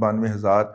92,000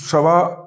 1.25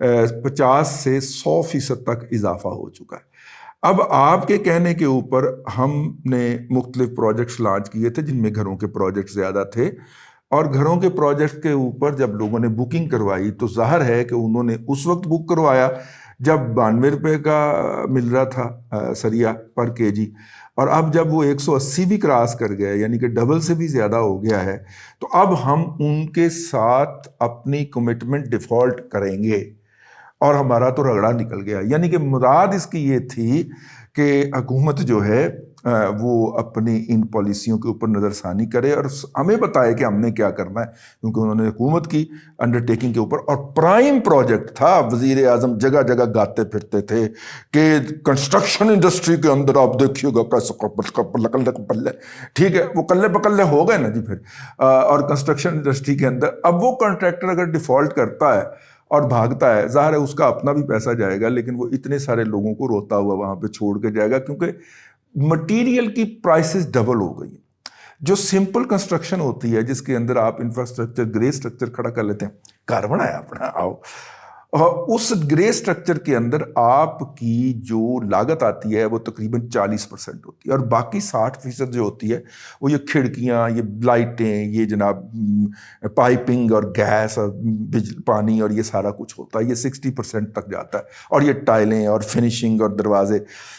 50 سے 100% تک اضافہ ہو چکا ہے۔ اب آپ کے کہنے کے اوپر ہم نے مختلف پروجیکٹس لانچ کیے تھے جن میں گھروں کے پروجیکٹ زیادہ تھے، اور گھروں کے پروجیکٹ کے اوپر جب لوگوں نے بکنگ کروائی تو ظاہر ہے کہ انہوں نے اس وقت بک کروایا جب 92 روپے کا مل رہا تھا سریا پر کے جی، اور اب جب وہ 180 بھی کراس کر گیا، یعنی کہ ڈبل سے بھی زیادہ ہو گیا ہے، تو اب ہم ان کے ساتھ اپنی کمٹمنٹ ڈیفالٹ کریں گے اور ہمارا تو رگڑا نکل گیا۔ یعنی کہ مراد اس کی یہ تھی کہ حکومت جو ہے وہ اپنی ان پالیسیوں کے اوپر نظر ثانی کرے اور ہمیں بتائے کہ ہم نے کیا کرنا ہے، کیونکہ انہوں نے حکومت کی انڈرٹیکنگ کے اوپر، اور پرائم پروجیکٹ تھا۔ وزیر اعظم جگہ جگہ گاتے پھرتے تھے کہ کنسٹرکشن انڈسٹری کے اندر آپ دیکھیے گا کیسے، ٹھیک ہے، وہ کلے پکلے ہو گئے نا جی پھر، اور کنسٹرکشن انڈسٹری کے اندر اب وہ کانٹریکٹر اگر ڈیفالٹ کرتا ہے اور بھاگتا ہے، ظاہر ہے اس کا اپنا بھی پیسہ جائے گا، لیکن وہ اتنے سارے لوگوں کو روتا ہوا وہاں پہ چھوڑ کے جائے گا، کیونکہ مٹیریل کی پرائسز ڈبل ہو گئی ہیں۔ جو سمپل کنسٹرکشن ہوتی ہے جس کے اندر آپ انفراسٹرکچر گرے اسٹرکچر کھڑا کر لیتے ہیں، گھر بنایا اپنا، آؤ، اس گرے اسٹرکچر کے اندر آپ کی جو لاگت آتی ہے وہ تقریباً 40% ہوتی ہے، اور باقی 60% جو ہوتی ہے وہ یہ کھڑکیاں، یہ لائٹیں، یہ جناب پائپنگ اور گیس اور پانی اور یہ سارا کچھ ہوتا ہے، یہ 60% تک جاتا ہے، اور یہ ٹائلیں اور فنیشنگ اور دروازے،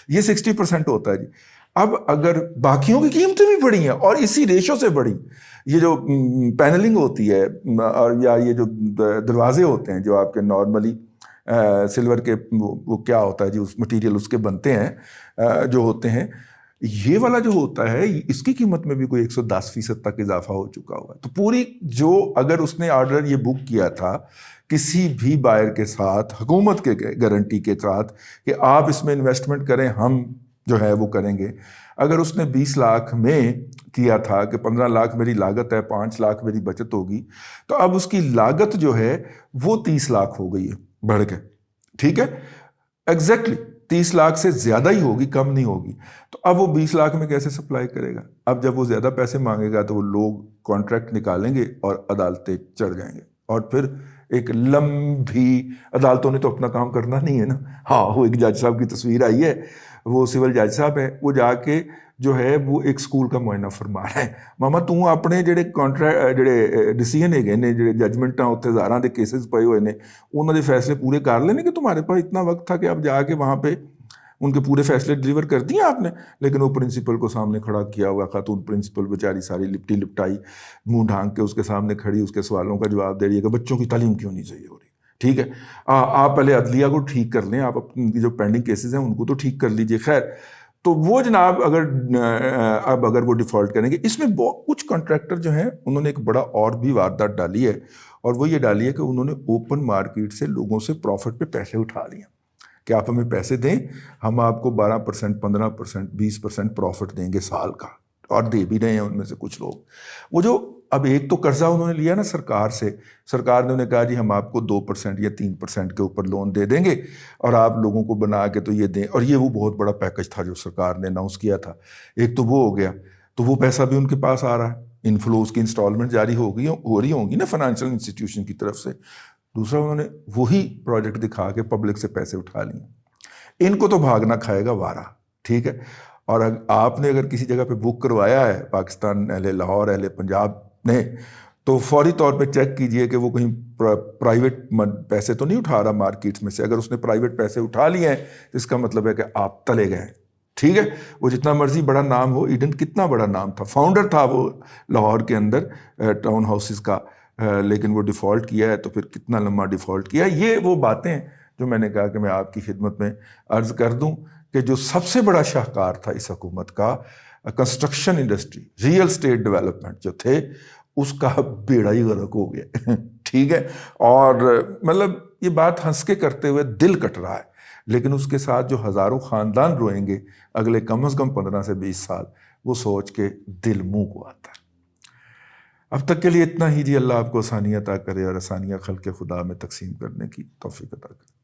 یہ 60% ہوتا ہے جی۔ اب اگر باقیوں کی قیمتیں بھی بڑھی ہیں اور اسی ریشو سے بڑھی، یہ جو پینلنگ ہوتی ہے اور یا یہ جو دروازے ہوتے ہیں جو آپ کے نارملی سلور کے وہ کیا ہوتا ہے جی، اس مٹیریل اس کے بنتے ہیں جو ہوتے ہیں، یہ والا جو ہوتا ہے اس کی قیمت میں بھی کوئی 110% تک اضافہ ہو چکا ہوا ہے۔ تو پوری جو اگر اس نے آرڈر یہ بک کیا تھا کسی بھی بائر کے ساتھ حکومت کے گارنٹی کے ساتھ کہ آپ اس میں انویسٹمنٹ کریں، ہم جو ہے وہ کریں گے، اگر اس نے 20 لاکھ میں کیا تھا کہ 15 لاکھ میری لاگت ہے، 5 لاکھ میری بچت ہوگی، تو اب اس کی لاگت جو ہے وہ 30 لاکھ ہو گئی ہے بڑھ کے، ٹھیک ہے، ایگزیکٹلی 30 لاکھ سے زیادہ ہی ہوگی، کم نہیں ہوگی۔ تو اب وہ 20 لاکھ میں کیسے سپلائی کرے گا؟ اب جب وہ زیادہ پیسے مانگے گا تو وہ لوگ کانٹریکٹ نکالیں گے اور عدالتیں چڑھ جائیں گے، اور پھر ایک لمبی، عدالتوں نے تو اپنا کام کرنا نہیں ہے نا۔ ہاں، وہ ایک جج صاحب کی تصویر آئی ہے، وہ سول جج صاحب ہے، وہ جا کے جو ہے وہ ایک سکول کا معائنہ فرما رہے ہیں، ماما توں اپنے جڑے جڑے ڈیسیژن ہے نے، جڑے ججمنٹاں اتنے ہزاراں دے کیسز پے ہوئے نے، انہاں دے فیصلے پورے کر لینے کہ تمہارے پاس اتنا وقت تھا کہ اب جا کے وہاں پہ ان کے پورے فیصلے ڈیلیور کر دیے آپ نے، لیکن وہ پرنسپل کو سامنے کھڑا کیا ہوا، خاتون پرنسپل بیچاری ساری لپٹی لپٹائی منہ ڈھانک کے اس کے سامنے کھڑی، اس کے سوالوں کا جواب دے رہی ہے کہ بچوں کی تعلیم کیوں نہیں صحیح ہو رہی، ٹھیک ہے، آپ پہلے عدلیہ کو ٹھیک کر لیں، آپ اپنی جو پینڈنگ کیسز ہیں ان کو تو ٹھیک کر لیجئے۔ خیر، تو وہ جناب اگر وہ ڈیفالٹ کریں گے، اس میں کچھ کانٹریکٹر جو ہیں انہوں نے ایک بڑا اور بھی واردات ڈالی ہے، اور وہ یہ ڈالی ہے کہ انہوں نے اوپن مارکیٹ سے لوگوں سے پروفٹ پہ پیسے اٹھا لیے کہ آپ ہمیں پیسے دیں، ہم آپ کو 12%، 15%، 20% پروفٹ دیں گے سال کا، اور دے بھی رہے ہیں ان میں سے کچھ لوگ۔ وہ جو اب ایک تو قرضہ انہوں نے لیا نا سرکار سے، سرکار نے انہیں کہا جی ہم آپ کو 2% یا 3% کے اوپر لون دے دیں گے اور آپ لوگوں کو بنا کے تو یہ دیں، اور یہ وہ بہت بڑا پیکج تھا جو سرکار نے اناؤنس کیا تھا۔ ایک تو وہ ہو گیا، تو وہ پیسہ بھی ان کے پاس آ رہا ہے، انفلوز کی انسٹالمنٹ جاری ہو رہی ہوں گی نا فائنینشیل انسٹیٹیوشن کی طرف سے۔ دوسرا، انہوں نے وہی پروجیکٹ دکھا کے پبلک سے پیسے اٹھا لیے۔ ان کو تو بھاگنا کھائے گا وارہ، ٹھیک ہے، اور آپ نے اگر کسی جگہ پہ بک کروایا ہے، پاکستان اہل لاہور، اہل پنجاب نے، تو فوری طور پہ چیک کیجئے کہ وہ کہیں پرائیویٹ پیسے تو نہیں اٹھا رہا مارکیٹ میں سے۔ اگر اس نے پرائیویٹ پیسے اٹھا لیے ہیں تو اس کا مطلب ہے کہ آپ تلے گئے، ٹھیک ہے۔ وہ جتنا مرضی بڑا نام ہو، ایڈن کتنا بڑا نام تھا، فاؤنڈر تھا وہ لاہور کے اندر ٹاؤن ہاؤسز کا، لیکن وہ ڈیفالٹ کیا ہے، تو پھر کتنا لمبا ڈیفالٹ کیا۔ یہ وہ باتیں جو میں نے کہا کہ میں آپ کی خدمت میں عرض کر دوں کہ جو سب سے بڑا شاہکار تھا اس حکومت کا، construction industry, real estate development جو تھے، اس کا بیڑا ہی غرق ہو گیا، ٹھیک ہے۔ اور مطلب یہ بات ہنس کے کرتے ہوئے دل کٹ رہا ہے، لیکن اس کے ساتھ جو ہزاروں خاندان روئیں گے اگلے کم از کم 15 سے 20 سال، وہ سوچ کے دل منہ کو آتا ہے۔ اب تک کے لیے اتنا ہی جی، اللہ آپ کو آسانیاں عطا کرے اور آسانیاں خلق خدا میں تقسیم کرنے کی توفیق عطا کرے۔